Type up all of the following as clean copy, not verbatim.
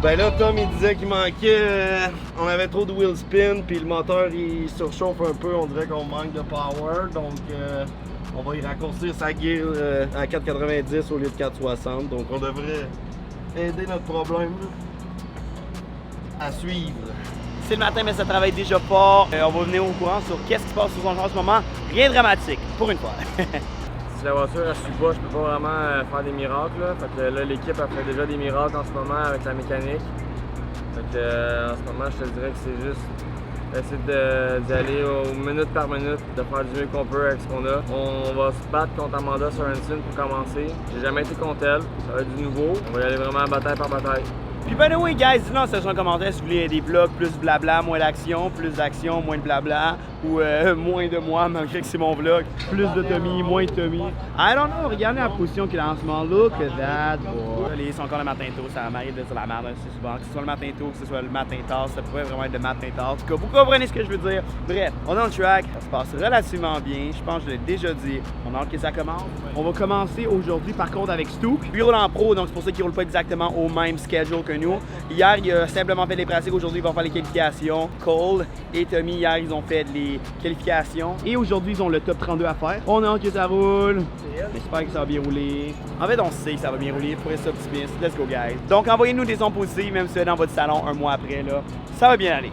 Ben là, Tom, il disait qu'il manquait... on avait trop de wheel spin, puis le moteur, il surchauffe un peu. On dirait qu'on manque de power, donc... on va y raccourcir sa gear à 4,90 au lieu de 4,60. Donc on devrait aider notre problème là, à suivre. C'est le matin, mais ça travaille déjà fort. On va venir au courant sur qu'est-ce qui se passe sur son genre en ce moment. Rien de dramatique, pour une fois. Si la voiture elle suit pas, je peux pas vraiment faire des miracles. Là. Fait que là, l'équipe a fait déjà des miracles en ce moment avec la mécanique. Fait que, en ce moment, je te dirais que c'est juste essayer d'y aller minute par minute, de faire du mieux qu'on peut avec ce qu'on a. On va se battre contre Amanda Sorensen pour commencer. J'ai jamais été contre elle, ça va être du nouveau. On va y aller vraiment bataille par bataille. Puis by the way, guys, dites-nous en section de commentaires si vous voulez des vlogs plus blabla, moins d'action, plus d'action, moins de blabla, ou moins de moi, malgré que c'est mon vlog, plus de Tommy, moins de Tommy. I don't know, regardez la position qu'il a en ce moment. Look at that boy. Ils sont encore le matin tôt, ça m'arrive de dire la merde assez souvent. Que ce soit le matin tôt, que ce soit le matin tard, ça pourrait vraiment être le matin tard. En tout cas, vous comprenez ce que je veux dire. Bref, on est dans le track, ça se passe relativement bien. Je pense que je l'ai déjà dit. On a hâte que ça commence. On va commencer aujourd'hui par contre avec Stu. Lui il roule en pro, donc c'est pour ça qu'il roule pas exactement au même schedule que nous. Hier, il a simplement fait les pratiques. Aujourd'hui, ils vont faire les qualifications. Cole et Tommy, hier, ils ont fait les qualifications. Et aujourd'hui, ils ont le top 32 à faire. On a hâte que ça roule. J'espère que ça va bien rouler. En fait, on sait que ça va bien rouler. Pour être optimiste. Let's go, guys. Donc, envoyez-nous des sons positifs, même si vous êtes dans votre salon un mois après. Là, ça va bien aller.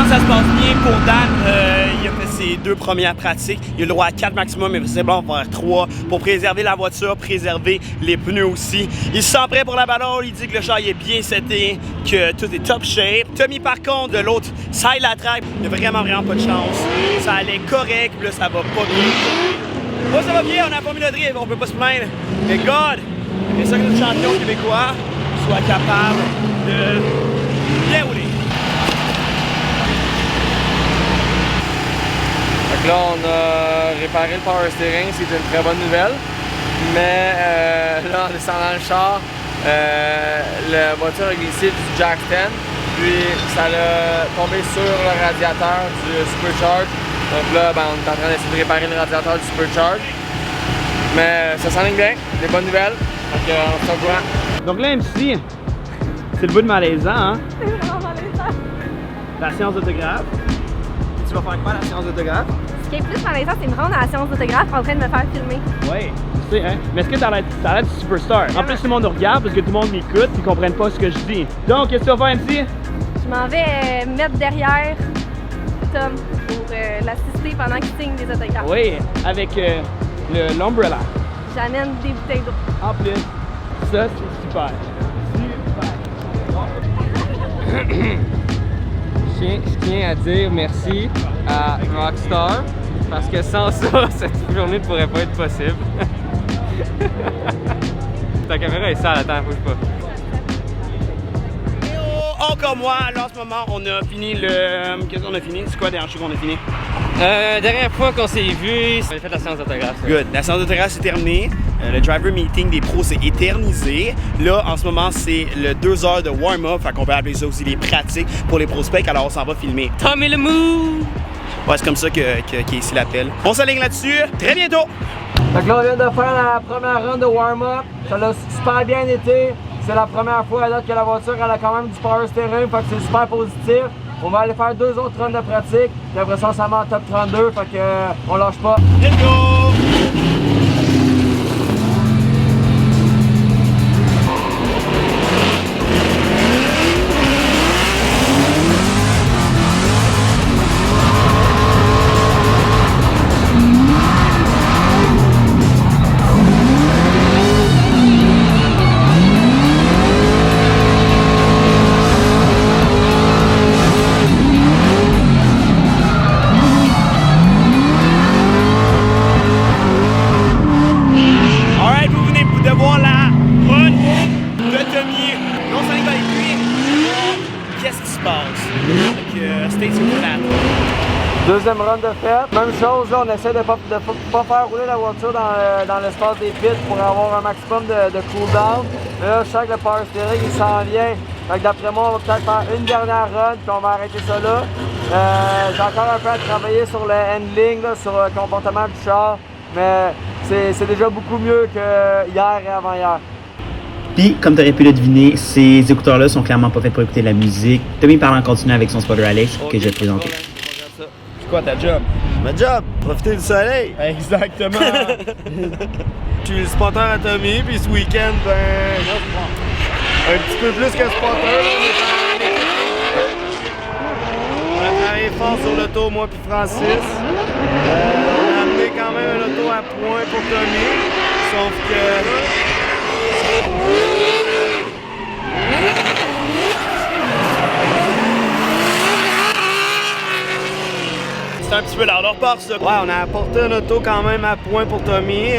Ça se passe bien pour Dan. Il a fait ses 2 premières pratiques. Il a le droit à 4 maximum, mais c'est bon pour faire 3 pour préserver la voiture, préserver les pneus aussi. Il se sent prêt pour la balle. Il dit que le char est bien seté, que tout est top shape. Tommy, par contre, de l'autre side la track, il n'a vraiment pas de chance. Ça allait correct, puis là, ça va pas bien. Moi, ça va bien, on a pas mis le drift, on peut pas se plaindre. Mais God, c'est ça que notre champion québécois soit capable de bien rouler. Là, on a réparé le power steering, c'est une très bonne nouvelle. Mais là, en descendant le char, la voiture a glissé du jack stand, puis ça a tombé sur le radiateur du supercharge. Donc là, ben, on est en train d'essayer de réparer le radiateur du supercharge. Mais ça s'enligne bien, des bonnes nouvelles. Donc on se tient au courant. Donc là, MC, c'est le bout de malaisant, hein? C'est vraiment malaisant. La séance d'autographe. Tu vas faire quoi la séance d'autographe? Ce qui est plus malaisant, c'est me rendre à la séance d'autographe en train de me faire filmer. Oui, tu sais, hein? Mais est-ce que t'as l'air du superstar? En plus, tout le monde nous regarde parce que tout le monde m'écoute et ils comprennent pas ce que je dis. Donc, qu'est-ce que tu vas faire, MC? Je m'en vais mettre derrière Tom pour l'assister pendant qu'il signe des autographes. Oui, avec l'umbrella. J'amène des bouteilles d'eau. En plus, ça, c'est super. Super. Je tiens à dire merci à Rockstar parce que sans ça, cette journée ne pourrait pas être possible. Ta caméra est sale, attends, bouge pas. Encore moi, là en ce moment, on a fini le... Qu'est-ce qu'on a fini? C'est quoi la dernière chose qu'on a fini? Dernière fois qu'on s'est vu, on a fait la séance d'autographe. Good. La séance d'autographe c'est terminée. Le driver meeting des pros s'est éternisé. Là, en ce moment, c'est le 2 heures de warm-up. Fait qu'on peut appeler ça aussi les pratiques pour les prospects. Alors, on s'en va filmer. Tommy le move! Ouais, c'est comme ça qu'ici l'appelle. On s'aligne là-dessus. Très bientôt! Fait que là, on vient de faire la première run de warm-up. Ça l'a super bien été. C'est la première fois à date que la voiture elle a quand même du power steering. Fait que c'est super positif. On va aller faire 2 autres runs de pratique. Puis après ça, on s'en met en top 32. Fait que on lâche pas. Let's go! Deuxième run de fait. Même chose, là, on essaie de pas faire rouler la voiture dans l'espace des pits pour avoir un maximum de cooldown. Mais là, je sens que le power steering, il s'en vient. Fait que d'après moi, on va peut-être faire une dernière run, puis on va arrêter ça là. J'ai encore un peu à travailler sur le handling, là, sur le comportement du char. Mais c'est déjà beaucoup mieux que hier et avant-hier. Puis, comme tu aurais pu le deviner, ces écouteurs-là sont clairement pas faits pour écouter la musique. Tommy parle en continu avec son spotter Alex que je vais te présenter. C'est quoi ta job? Ma job, profiter du soleil. Exactement. Je suis le spotter à Tommy, puis ce week-end, ben, un petit peu plus que spotter. On a travaillé fort sur l'auto, moi puis Francis. On a amené quand même un auto à point pour Tommy, sauf que... C'est un petit peu leur part, ça. Ouais, on a apporté un auto quand même à point pour Tommy.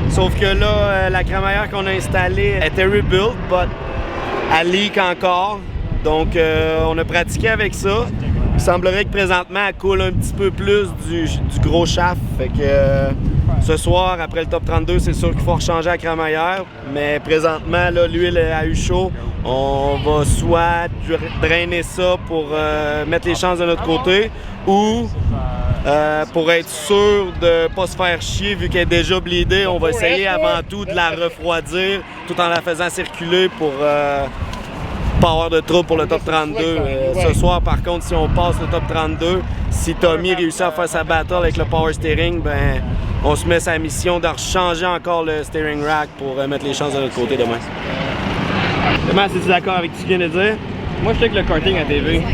Sauf que là, la crémaillère qu'on a installée était rebuilt, but elle leak encore. Donc, on a pratiqué avec ça. Il semblerait que présentement, elle coule un petit peu plus du gros shaft. Fait que ce soir, après le top 32, c'est sûr qu'il faut rechanger la crémaillère. Mais présentement, là, l'huile a eu chaud. On va soit drainer ça pour mettre les chances de notre côté ou pour être sûr de ne pas se faire chier vu qu'elle est déjà bleedée, on va essayer avant tout de la refroidir tout en la faisant circuler pour pas avoir de trouble pour le top 32. Ce soir, par contre, si on passe le top 32, si Tommy réussit à faire sa battle avec le power steering, ben on se met sa mission de changer encore le steering rack pour mettre les chances de notre côté demain. Comment, es-tu d'accord avec ce que tu viens de dire? Moi, je check le karting à TV. Nice.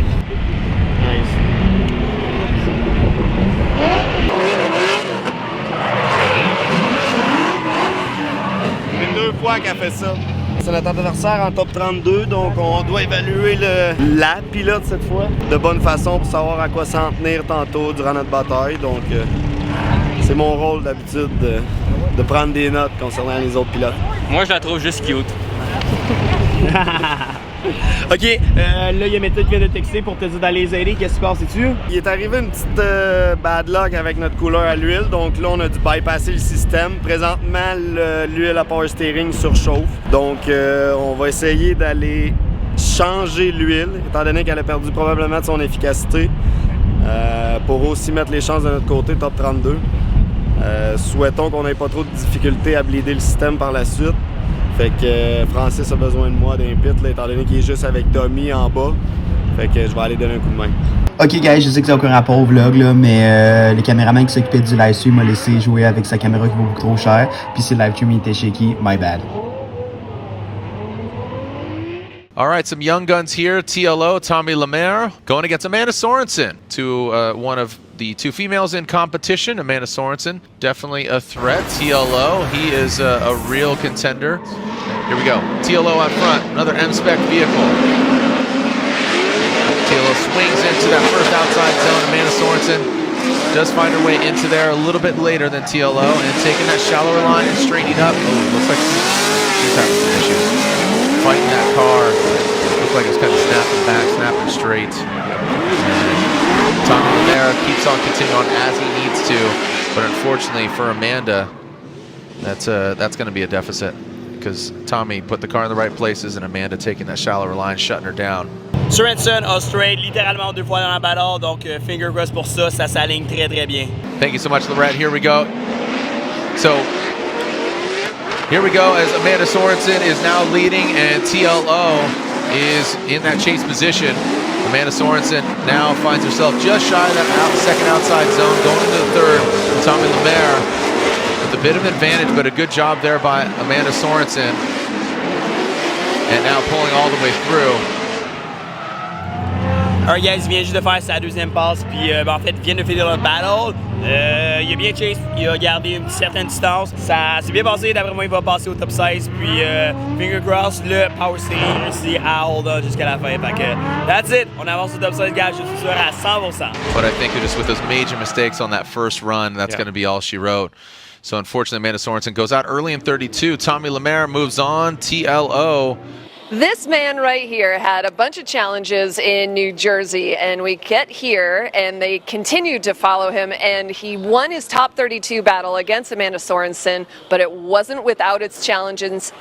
Ça fait 2 fois qu'elle fait ça. C'est notre adversaire en top 32, donc on doit évaluer la pilote cette fois de bonne façon pour savoir à quoi s'en tenir tantôt durant notre bataille. Donc, c'est mon rôle d'habitude de prendre des notes concernant les autres pilotes. Moi, je la trouve juste cute. OK, là, il y a Meta qui vient de texter pour te dire d'aller les aider. Qu'est-ce qui se passe, sais-tu? Il est arrivé une petite bad luck avec notre couleur à l'huile, donc là, on a dû bypasser le système. Présentement, l'huile à power steering surchauffe, donc on va essayer d'aller changer l'huile, étant donné qu'elle a perdu probablement de son efficacité, pour aussi mettre les chances de notre côté, top 32. Souhaitons qu'on n'ait pas trop de difficultés à bleeder le système par la suite. Fait que Francis a besoin de moi d'un pit, là, étant donné qu'il est juste avec Tommy en bas. Fait que je vais aller donner un coup de main. Ok guys, je sais que c'est aucun rapport au vlog là, mais le caméraman qui s'occupait du live stream m'a laissé jouer avec sa caméra qui vaut beaucoup trop cher. Puis si le live stream était shaky, my bad. All right, some young guns here. TLO, Tommy Lemaire, going against Amanda Sorensen, one of the 2 females in competition. Amanda Sorensen, definitely a threat. TLO, he is a real contender. Here we go. TLO out front, another M-Spec vehicle. TLO swings into that first outside zone. Amanda Sorensen does find her way into there a little bit later than TLO and taking that shallower line and straightening up. Oh, looks like she's having some issues. Fighting that car. Looks like it's kind of snapping back, snapping straight. Tommy Lemaire keeps on continuing on as he needs to, but unfortunately for Amanda, that's going to be a deficit because Tommy put the car in the right places and Amanda taking that shallower line, shutting her down. Sorensen a straight littéralement 2 fois dans la battle, donc finger cross pour ça, ça s'aligne très très bien. Thank you so much, Lorette. Here we go. So, here we go as Amanda Sorensen is now leading and TLO is in that chase position. Amanda Sorensen now finds herself just shy of that second outside zone, going into the third. Tommy Lemaire with a bit of advantage, but a good job there by Amanda Sorensen. And now pulling all the way through. Un gars, il vient juste de faire sa deuxième passe, puis en fait, il vient de finir le battle. Il a bien chase, il a gardé une certaine distance. Ça s'est bien passé, d'après moi, il va passer au top 16. Puis, finger cross, le power steering réussit à hold on jusqu'à la fin. Fait que, that's it. On avance au top 16, gars, je suis sûr à 100%. But I think just with those major mistakes on that first run, that's going to be all she wrote. So unfortunately, Amanda Sorensen goes out early in 32. Tommy Lemaire moves on. TLO This man right here had a bunch of challenges in New Jersey, and we get here, and they continued to follow him, and he won his top 32 battle against Amanda Sorensen, but it wasn't without its challenges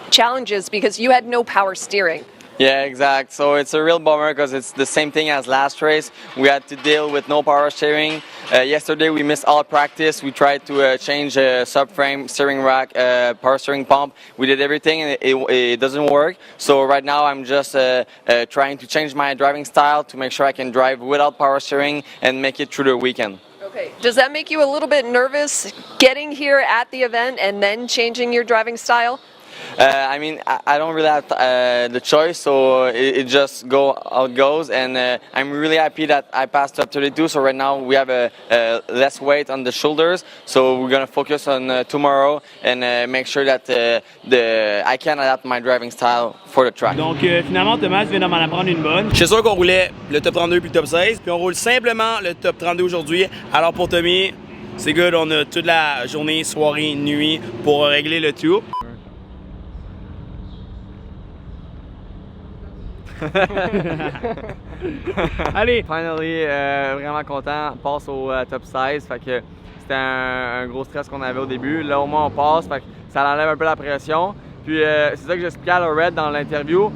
because you had no power steering. Yeah, exact. So it's a real bummer because it's the same thing as last race. We had to deal with no power steering. Yesterday we missed all practice. We tried to change subframe, steering rack, power steering pump. We did everything and it doesn't work. So right now I'm just trying to change my driving style to make sure I can drive without power steering and make it through the weekend. Okay. Does that make you a little bit nervous getting here at the event and then changing your driving style? I mean, I don't really have the choice, so it just go how it goes. And I'm really happy that I passed top 32. So right now we have less weight on the shoulders. So we're gonna focus on tomorrow and make sure that I can adapt my driving style for the track. Donc finalement, Thomas vient de m'en apprendre une bonne. Je suis sûr qu'on roulait le top 32 puis le top 16, puis on roule simplement le top 32 aujourd'hui. Alors pour Tommy, c'est good. On a toute la journée, soirée, nuit pour régler le tout. Allez! Finally, vraiment content. On passe au top 16. Fait que c'était un gros stress qu'on avait au début. Là, au moins, on passe. Fait que ça enlève un peu la pression. Puis, c'est ça que j'expliquais à Lorette dans l'interview.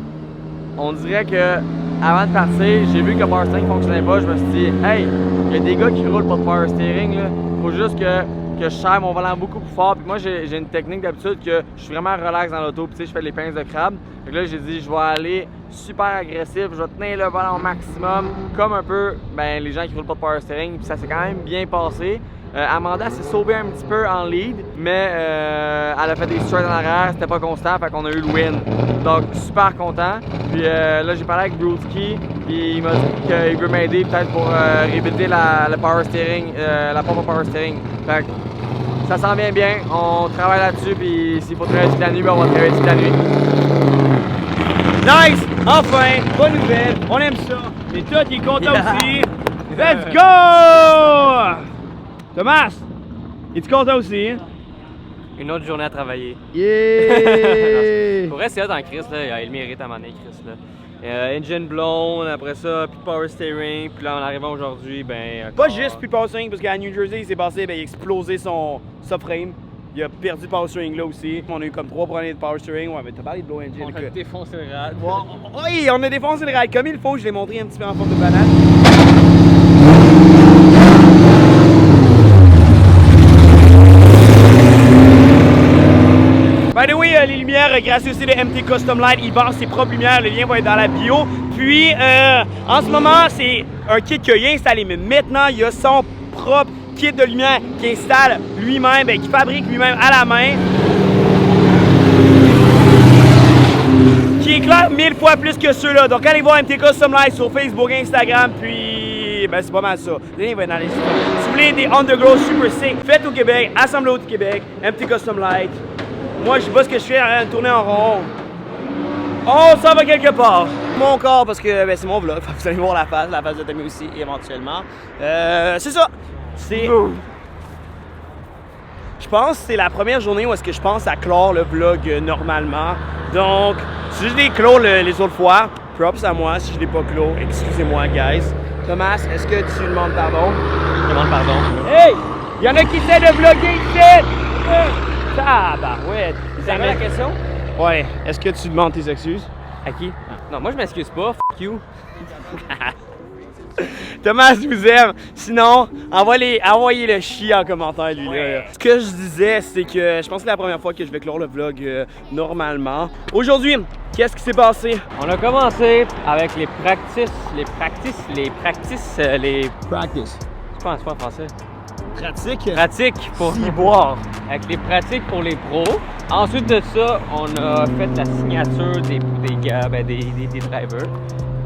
On dirait que avant de partir, j'ai vu que le power steering ne fonctionnait pas. Je me suis dit, hey, il y a des gars qui roulent pas de power steering. Il faut juste que je serre mon volant beaucoup plus fort. Puis moi, j'ai une technique d'habitude que je suis vraiment relax dans l'auto. Puis tu sais, je fais les pinces de crabe. Fait que là, j'ai dit, je vais aller super agressif. Je vais tenir le volant au maximum. Comme un peu les gens qui roulent pas de power steering. Puis ça s'est quand même bien passé. Amanda s'est sauvée un petit peu en lead, mais elle a fait des straights en arrière, c'était pas constant, fait qu'on a eu le win. Donc super content. Puis là j'ai parlé avec Brewski, puis il m'a dit qu'il veut m'aider peut-être pour réhabiliter le power steering, la pompe à power steering. Fait que ça s'en vient bien, on travaille là-dessus, puis s'il faut travailler toute la nuit, on va travailler toute la nuit. Nice! Enfin! Bonne nouvelle! On aime ça! Et toi, t'es content aussi! Let's go! Thomas! Es-tu content aussi? Une autre journée à travailler. Yeah! Pour vrai, c'est hot en Chris, là. Il mérite à un moment donné, Chris, là. Engine blown, après ça, plus de power steering, puis là, en arrivant aujourd'hui, Pas juste plus de power steering, parce qu'à New Jersey, il s'est passé, il a explosé son subframe. Il a perdu le power steering là aussi. On a eu comme 3 problèmes de power steering. Ouais, mais t'as parlé de blow engine. On a défoncé le rad. Oui, on a défoncé le rad comme il faut. Je l'ai montré un petit peu en forme de banane. By the way, les lumières, grâce aussi de MT Custom Light, il vend ses propres lumières. Le lien va être dans la bio. Puis, en ce moment, c'est un kit qu'il a installé. Mais maintenant, il a son propre kit de lumière qu'il installe lui-même, qu'il fabrique lui-même à la main. Qui éclaire 1000 fois plus que ceux-là. Donc, allez voir MT Custom Light sur Facebook, Instagram, puis c'est pas mal ça. Le lien va être dans les supports. Si vous voulez des Underground super sick, faites au Québec, assemblez au Québec, MT Custom Light. Moi, je sais pas ce que je fais en tourner en rond. On s'en va quelque part. Mon corps, parce que c'est mon vlog. Vous allez voir la face de Tommy aussi, éventuellement. C'est ça. Je pense que c'est la première journée où est-ce que je pense à clore le vlog normalement. Donc, si je l'ai clos les autres fois, props à moi. Si je l'ai pas clos, excusez-moi, guys. Thomas, est-ce que tu demandes pardon? Je demande pardon. Hey! Il y en a qui essaient de vlogger ici! Tabarouette! C'est la question? Ouais. Est-ce que tu demandes tes excuses? À qui? Non, moi je m'excuse pas. Fuck you. Thomas vous aime. Sinon, envoyez le chier en commentaire, lui. Ouais. Ce que je disais, c'est que je pense que c'est la première fois que je vais clore le vlog normalement. Aujourd'hui, qu'est-ce qui s'est passé? On a commencé avec les practices. Je pense pas en français. Pratiques pour boire. Avec les pratiques pour les pros. Ensuite de ça, on a fait la signature des drivers.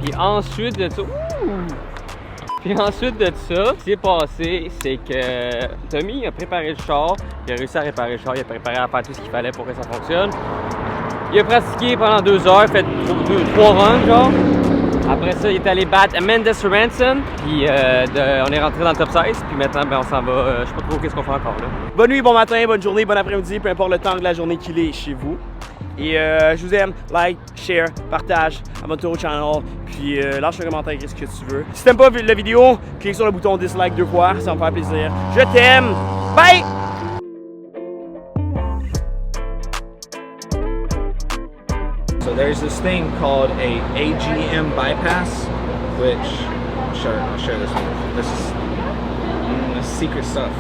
Puis ensuite de ça, ce qui s'est passé, c'est que Tommy a préparé le char, il a réussi à réparer le char, il a préparé à faire tout ce qu'il fallait pour que ça fonctionne. Il a pratiqué pendant 2 heures, fait 3 runs genre. Après ça, il est allé battre Amanda Sorensen, puis on est rentré dans le top 16, puis maintenant on s'en va, je sais pas trop qu'est-ce qu'on fait encore là. Bonne nuit, bon matin, bonne journée, bon après-midi, peu importe le temps de la journée qu'il est chez vous. Et je vous aime. Like, share, partage, abonne-toi au channel. Puis lâche un commentaire, qu'est-ce que tu veux. Si t'aimes pas la vidéo, clique sur le bouton dislike 2 fois, ça va me faire plaisir. Je t'aime. Bye! So there's this thing called a AGM bypass, which I'll share this with you. This is secret stuff.